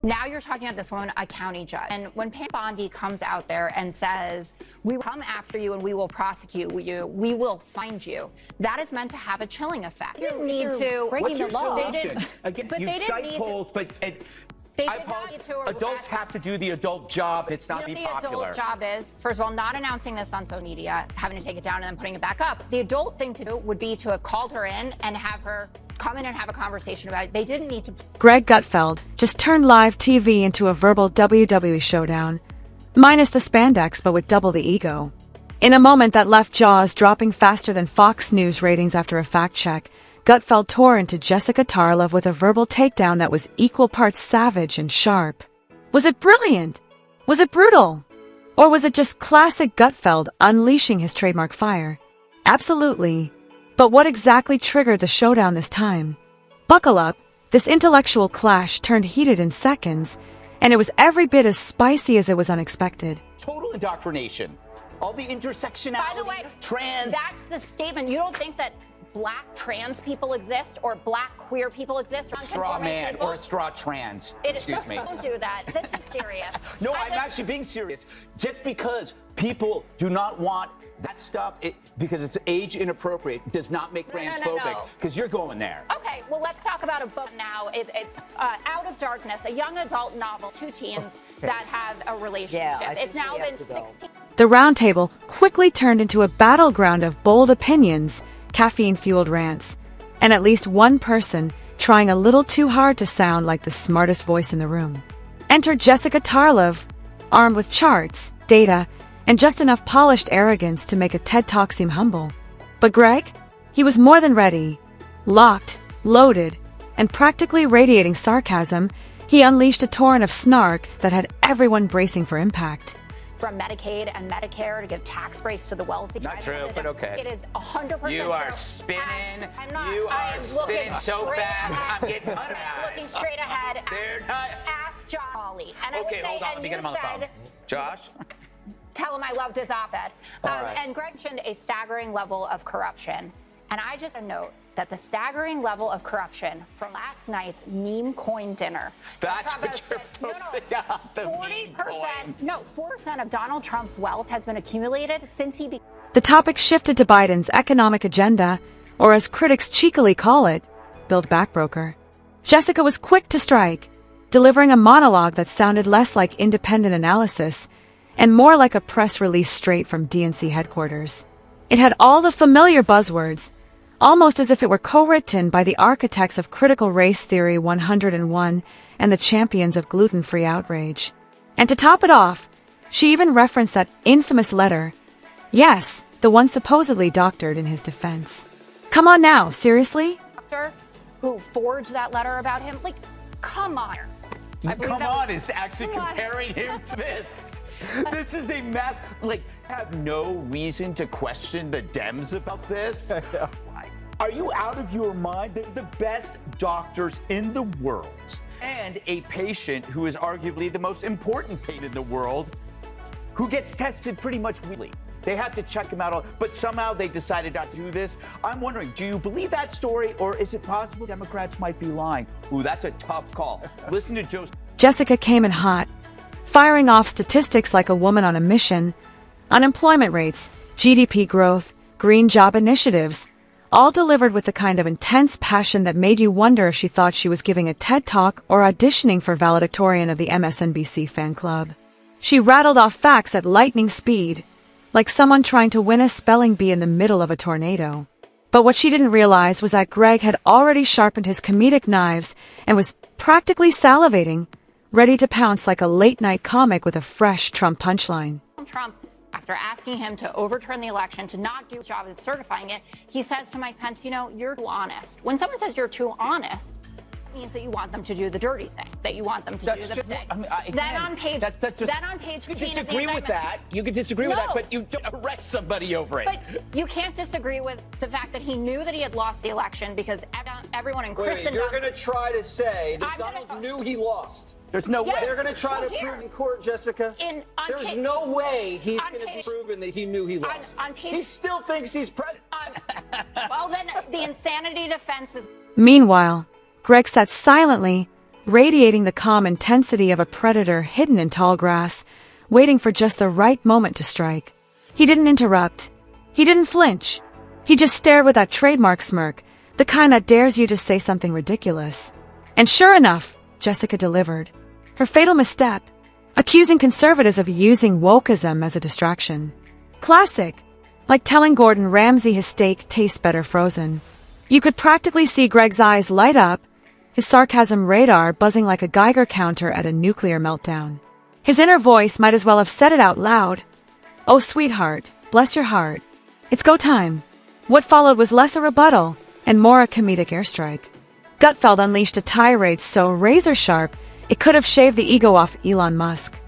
Now you're talking about this woman, a county judge. And when Pam Bondi comes out there and says, we will come after you and we will prosecute you, we will find you, that is meant to have a chilling effect. You didn't need to. What's your solution? Again, but you cite polls, but adults have to do the adult job. It's not be popular. The adult job is, first of all, not announcing this on social media, having to take it down and then putting it back up. The adult thing to do would be to have called her in and have her come in and have a conversation about it. They didn't need to. Greg Gutfeld just turned live TV into a verbal WWE showdown, minus the spandex but with double the ego. In a moment that left jaws dropping faster than Fox News ratings after a fact check, Gutfeld tore into Jessica Tarlov with a verbal takedown that was equal parts savage and sharp. Was it brilliant? Was it brutal? Or was it just classic Gutfeld unleashing his trademark fire? Absolutely. But what exactly triggered the showdown this time? Buckle up, this intellectual clash turned heated in seconds, and it was every bit as spicy as it was unexpected. Total indoctrination. All the intersectionality, By the way, trans. That's the statement. You don't think that black trans people exist or black queer people exist? Or straw man or a straw trans. Excuse me. Don't do that. This is serious. No, I'm actually being serious. Just because people do not want that stuff, because it's age inappropriate, does not make transphobic. Because you're going there. Okay, well, let's talk about a book now. Out of Darkness, a young adult novel, two teens that have a relationship. It's now been 16. The roundtable quickly turned into a battleground of bold opinions, caffeine-fueled rants, and at least one person trying a little too hard to sound like the smartest voice in the room. Enter Jessica Tarlov, armed with charts, data, and just enough polished arrogance to make a TED Talk seem humble. But Greg? He was more than ready. Locked, loaded, and practically radiating sarcasm, he unleashed a torrent of snark that had everyone bracing for impact. From Medicaid and Medicare to give tax breaks to the wealthy. Not true, but okay. It is 100% true. You are spinning. I'm not. You are spinning so fast. I'm getting looking straight ahead. They're not. Ask Josh Hawley. And okay, hold on. Let me get him on the phone. Josh? Tell him I loved his op-ed. And Greg mentioned a staggering level of corruption. And I just note that the staggering level of corruption from last night's meme coin dinner. That's what you're posting out, the 40%. No, 4% of Donald Trump's wealth has been accumulated since he became. The topic shifted to Biden's economic agenda, or as critics cheekily call it, Build Back Broker. Jessica was quick to strike, delivering a monologue that sounded less like independent analysis and more like a press release straight from DNC headquarters. It had all the familiar buzzwords, almost as if it were co-written by the architects of critical race theory 101 and the champions of gluten-free outrage. And to top it off, she even referenced that infamous letter. Yes, the one supposedly doctored in his defense. Come on now, seriously? Doctor who forged that letter about him? Like, come on. Come on is actually comparing him to this. This is a mess. Like, I have no reason to question the Dems about this. Are you out of your mind? They're the best doctors in the world. And a patient who is arguably the most important patient in the world, who gets tested pretty much weekly. They have to check him out, but somehow they decided not to do this. I'm wondering, do you believe that story, or is it possible Democrats might be lying? Ooh, that's a tough call. Listen to Joe. Jessica came in hot, firing off statistics like a woman on a mission. Unemployment rates, GDP growth, green job initiatives, all delivered with the kind of intense passion that made you wonder if she thought she was giving a TED Talk or auditioning for valedictorian of the MSNBC fan club. She rattled off facts at lightning speed, like someone trying to win a spelling bee in the middle of a tornado. But what she didn't realize was that Greg had already sharpened his comedic knives and was practically salivating, ready to pounce like a late-night comic with a fresh Trump punchline. Trump, after asking him to overturn the election, to not do his job at certifying it, he says to Mike Pence, you know, you're too honest. When someone says you're too honest, that means that you want them to do the dirty thing, that you want them to do the thing. I mean, then on page 15 you can disagree with that. You can disagree with that, but you don't arrest somebody over it. But you can't disagree with the fact that he knew that he had lost the election because everyone in Christendom. You're going to try to say that Donald knew he lost. There's no way. They're going to try to prove in court, Jessica. There's no way he's going to be proven that he knew he lost. He still thinks he's president. Well, then the insanity defense is. Meanwhile, Greg sat silently, radiating the calm intensity of a predator hidden in tall grass, waiting for just the right moment to strike. He didn't interrupt. He didn't flinch. He just stared with that trademark smirk, the kind that dares you to say something ridiculous. And sure enough, Jessica delivered. Her fatal misstep, accusing conservatives of using wokeism as a distraction. Classic. Like telling Gordon Ramsay his steak tastes better frozen. You could practically see Greg's eyes light up, his sarcasm radar buzzing like a Geiger counter at a nuclear meltdown. His inner voice might as well have said it out loud. Oh, sweetheart, bless your heart. It's go time. What followed was less a rebuttal and more a comedic airstrike. Gutfeld unleashed a tirade so razor-sharp it could have shaved the ego off Elon Musk.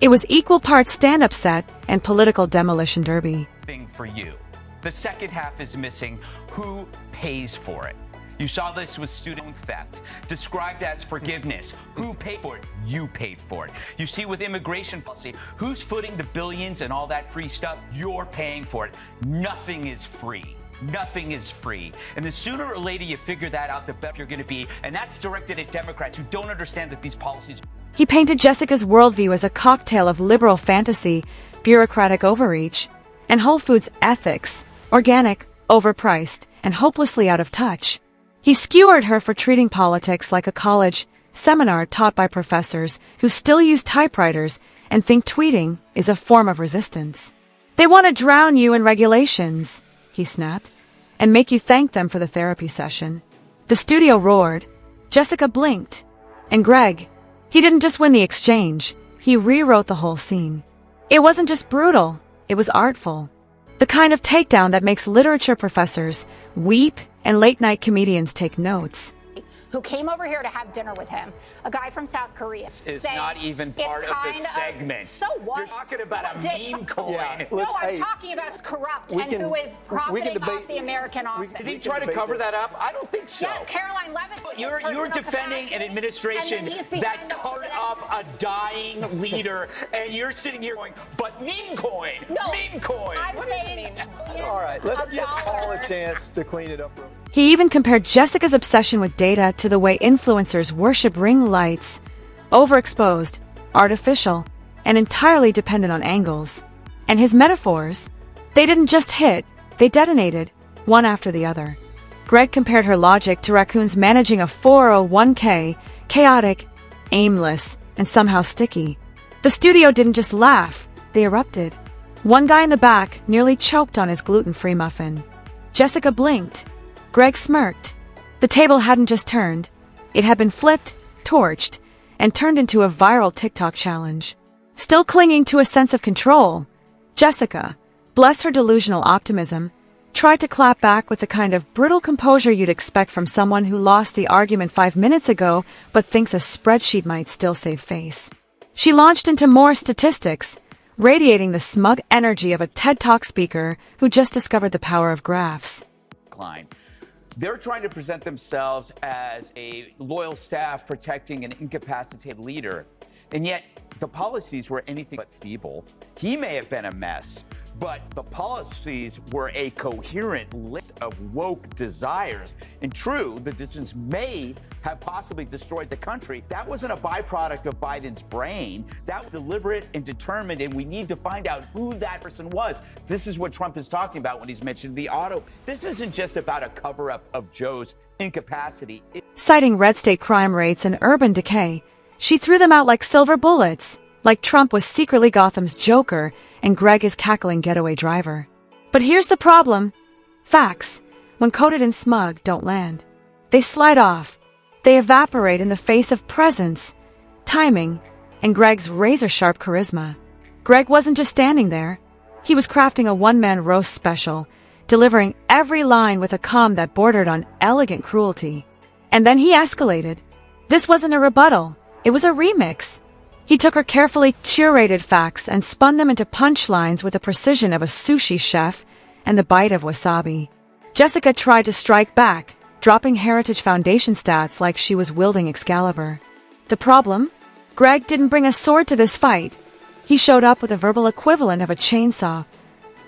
It was equal parts stand-up set and political demolition derby. For you. The second half is missing. Who pays for it? You saw this with student theft, described as forgiveness. Who paid for it? You paid for it. You see with immigration policy, who's footing the billions and all that free stuff? You're paying for it. Nothing is free. Nothing is free. And the sooner or later you figure that out, the better you're going to be. And that's directed at Democrats who don't understand that these policies... He painted Jessica's worldview as a cocktail of liberal fantasy, bureaucratic overreach, and Whole Foods ethics, organic, overpriced, and hopelessly out of touch. He skewered her for treating politics like a college seminar taught by professors who still use typewriters and think tweeting is a form of resistance. They want to drown you in regulations, he snapped, and make you thank them for the therapy session. The studio roared. Jessica blinked. And Greg, he didn't just win the exchange, he rewrote the whole scene. It wasn't just brutal. It was artful. The kind of takedown that makes literature professors weep and late-night comedians take notes. Who came over here to have dinner with him, a guy from South Korea. Is not even part of the segment. So what? You're talking about a meme coin. Yeah, no, I'm talking about who's corrupt and who is profiting off the American office. Did he try to cover that up? I don't think so. Yeah, Caroline Levitt. You're defending an administration that cut up a dying leader, and you're sitting here going, but meme coin, meme coin. I'm saying, all right, let's give Paul a chance to clean it up. He even compared Jessica's obsession with data to the way influencers worship ring lights, overexposed, artificial, and entirely dependent on angles. And his metaphors, they didn't just hit, they detonated, one after the other. Greg compared her logic to raccoons managing a 401k, chaotic, aimless, and somehow sticky. The studio didn't just laugh, they erupted. One guy in the back nearly choked on his gluten-free muffin. Jessica blinked. Greg smirked. The table hadn't just turned. It had been flipped, torched, and turned into a viral TikTok challenge. Still clinging to a sense of control, Jessica, bless her delusional optimism, tried to clap back with the kind of brittle composure you'd expect from someone who lost the argument 5 minutes ago but thinks a spreadsheet might still save face. She launched into more statistics, radiating the smug energy of a TED Talk speaker who just discovered the power of graphs. They're trying to present themselves as a loyal staff protecting an incapacitated leader, and yet the policies were anything but feeble. He may have been a mess, but the policies were a coherent list of woke desires. And true, the decisions may have possibly destroyed the country. That wasn't a byproduct of Biden's brain. That was deliberate and determined, and we need to find out who that person was. This is what Trump is talking about when he's mentioned the auto. This isn't just about a cover-up of Joe's incapacity. Citing red state crime rates and urban decay, she threw them out like silver bullets, like Trump was secretly Gotham's Joker and Greg is cackling getaway driver. But here's the problem. Facts, when coated in smug, don't land. They slide off. They evaporate in the face of presence, timing, and Greg's razor-sharp charisma. Greg wasn't just standing there. He was crafting a one-man roast special, delivering every line with a calm that bordered on elegant cruelty. And then he escalated. This wasn't a rebuttal. It was a remix. He took her carefully curated facts and spun them into punchlines with the precision of a sushi chef and the bite of wasabi. Jessica tried to strike back, dropping Heritage Foundation stats like she was wielding Excalibur. The problem? Greg didn't bring a sword to this fight. He showed up with a verbal equivalent of a chainsaw,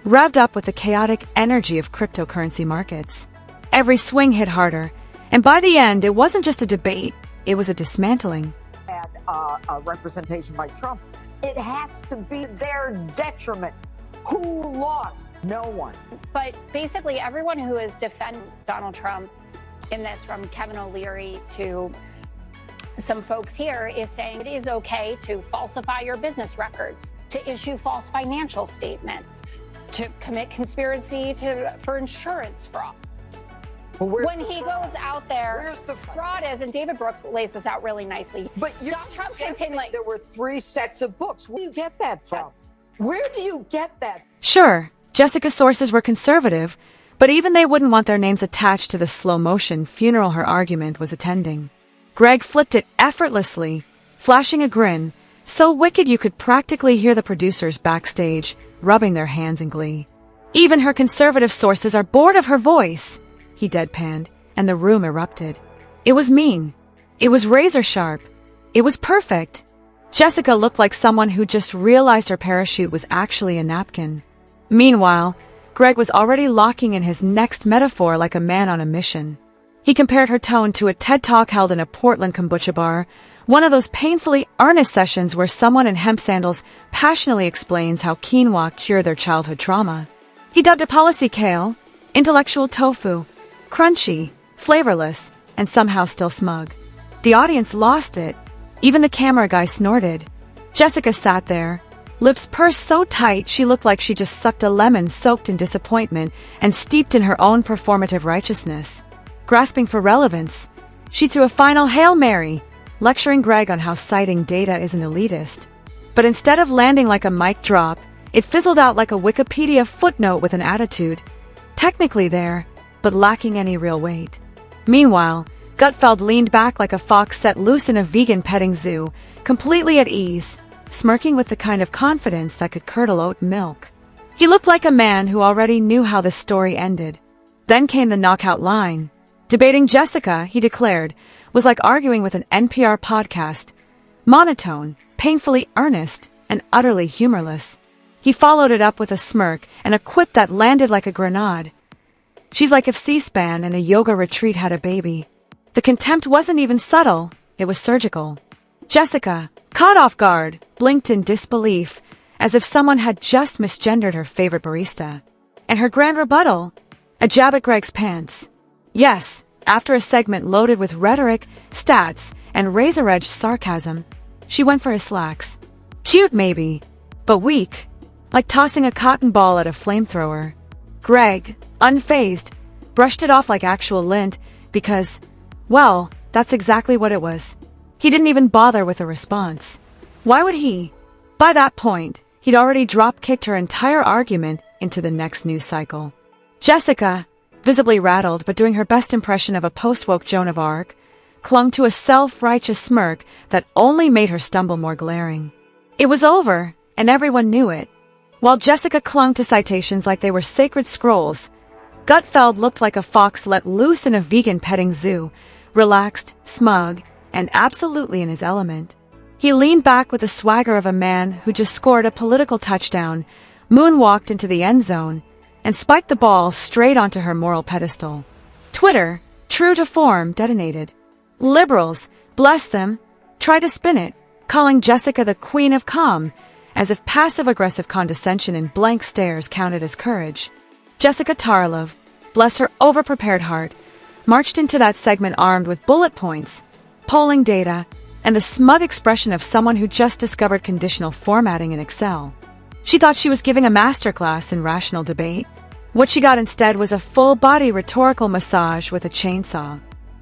revved up with the chaotic energy of cryptocurrency markets. Every swing hit harder, and by the end, it wasn't just a debate. it was a dismantling. Representation by Trump, it has to be their detriment. Who lost? No one. But basically, everyone who is defending Donald Trump in this, from Kevin O'Leary to some folks here, is saying it is okay to falsify your business records, to issue false financial statements, to commit conspiracy for insurance fraud. When he goes out there, where's the fraud is, and David Brooks lays this out really nicely. But Donald Trump continually. There were 3 sets of books. Where do you get that from? Where do you get that? Sure, Jessica's sources were conservative, but even they wouldn't want their names attached to the slow-motion funeral her argument was attending. Greg flipped it effortlessly, flashing a grin, so wicked you could practically hear the producers backstage rubbing their hands in glee. Even her conservative sources are bored of her voice, he deadpanned, and the room erupted. It was mean. It was razor-sharp. It was perfect. Jessica looked like someone who just realized her parachute was actually a napkin. Meanwhile, Greg was already locking in his next metaphor like a man on a mission. He compared her tone to a TED Talk held in a Portland kombucha bar, one of those painfully earnest sessions where someone in hemp sandals passionately explains how quinoa cured their childhood trauma. He dubbed it policy kale, intellectual tofu, crunchy, flavorless, and somehow still smug. The audience lost it. Even the camera guy snorted. Jessica sat there, lips pursed so tight she looked like she just sucked a lemon soaked in disappointment and steeped in her own performative righteousness. Grasping for relevance, she threw a final Hail Mary, lecturing Greg on how citing data isn't elitist. But instead of landing like a mic drop, it fizzled out like a Wikipedia footnote with an attitude. Technically there, but lacking any real weight. Meanwhile, Gutfeld leaned back like a fox set loose in a vegan petting zoo, completely at ease, smirking with the kind of confidence that could curdle oat milk. He looked like a man who already knew how the story ended. Then came the knockout line. Debating Jessica, he declared, was like arguing with an NPR podcast. Monotone, painfully earnest, and utterly humorless. He followed it up with a smirk and a quip that landed like a grenade. She's like if C-SPAN and a yoga retreat had a baby. The contempt wasn't even subtle, it was surgical. Jessica, caught off guard, blinked in disbelief, as if someone had just misgendered her favorite barista. And her grand rebuttal? A jab at Greg's pants. Yes, after a segment loaded with rhetoric, stats, and razor-edged sarcasm, she went for his slacks. Cute maybe, but weak. Like tossing a cotton ball at a flamethrower. Greg, unfazed, brushed it off like actual lint because, well, that's exactly what it was. He didn't even bother with a response. Why would he? By that point, he'd already drop-kicked her entire argument into the next news cycle. Jessica, visibly rattled but doing her best impression of a post-woke Joan of Arc, clung to a self-righteous smirk that only made her stumble more glaring. It was over, and everyone knew it. While Jessica clung to citations like they were sacred scrolls, Gutfeld looked like a fox let loose in a vegan petting zoo, relaxed, smug, and absolutely in his element. He leaned back with the swagger of a man who just scored a political touchdown, moonwalked into the end zone, and spiked the ball straight onto her moral pedestal. Twitter, true to form, detonated. Liberals, bless them, tried to spin it, calling Jessica the queen of calm, as if passive-aggressive condescension and blank stares counted as courage. Jessica Tarlov, bless her over-prepared heart, marched into that segment armed with bullet points, polling data, and the smug expression of someone who just discovered conditional formatting in Excel. She thought she was giving a masterclass in rational debate. What she got instead was a full-body rhetorical massage with a chainsaw.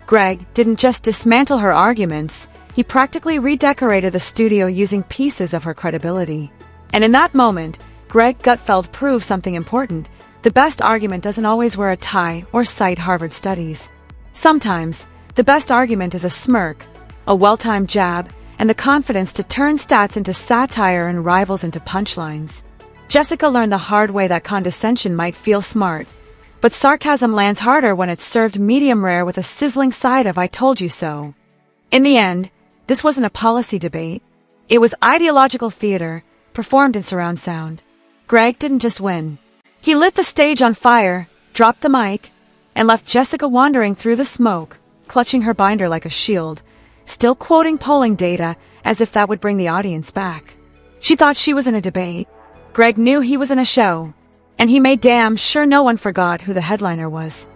Greg didn't just dismantle her arguments, he practically redecorated the studio using pieces of her credibility. And in that moment, Greg Gutfeld proved something important. The best argument doesn't always wear a tie or cite Harvard studies. Sometimes, the best argument is a smirk, a well-timed jab, and the confidence to turn stats into satire and rivals into punchlines. Jessica learned the hard way that condescension might feel smart, but sarcasm lands harder when it's served medium rare with a sizzling side of I told you so. In the end, this wasn't a policy debate. It was ideological theater, performed in surround sound. Greg didn't just win. He lit the stage on fire, dropped the mic, and left Jessica wandering through the smoke, clutching her binder like a shield, still quoting polling data as if that would bring the audience back. She thought she was in a debate. Greg knew he was in a show, and he made damn sure no one forgot who the headliner was.